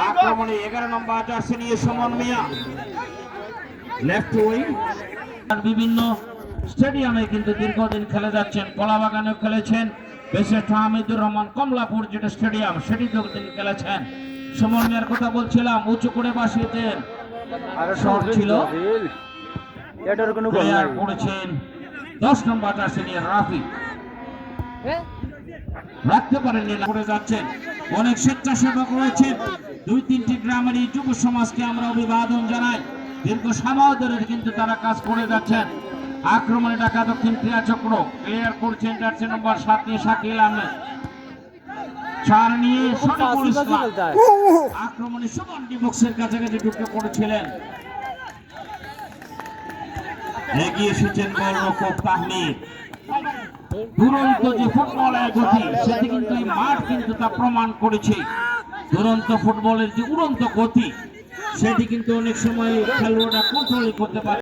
আক্রমণে 11 নম্বর জার্সি নিয়ে Suman Mia left wing. বিভিন্ন স্টেডিয়ামে কিন্তু দীর্ঘদিন খেলে যাচ্ছেন, কলাবাগানে খেলেছেন, বেশেস্ট হামিদুর রহমান কমলাপুর যেটা স্টেডিয়াম সেটিতেও তিনি খেলেছেন। সুমন মিয়ার কথা বলছিলাম, উঁচু করে বাসিয়েছেন, শট ছিল, করেছেন 10 নম্বর জার্সি নিয়ে রাফি, রাখতে পারেননি, করে যাচ্ছেন। অনেক স্বেচ্ছাসেবক রয়েছে, 2-3টি গ্রামের এই যুব সমাজকে আমরা অভিবাদন জানাই। দীর্ঘ সময় ধরে কিন্তু তারা কাজ করে যাচ্ছেন। আক্রমণে ঢাকা দক্ষিণ ক্রীড়া চক্র ক্লিয়ার করছেন জার্সি নম্বর 7 নিয়ে শাকিল আহমেদ, 4 নিয়ে শরীফুল ইসলাম। আক্রমণে সুমন ডিবক্সের কাছাকাছি ঢুকে পড়েছিলেন, এগিয়ে এসেছেন বল রক্ষক তাহমিদ। দুরন্ত যে ফুটবলের গতি সেটি কিন্তু এই মাঠ কিন্তু তা প্রমাণ করেছে। দুরন্ত ফুটবলের যে উড়ন্ত গতি সেটি কিন্তু অনেক সময় খেলোয়াড়রা কন্ট্রোল করতে পারে।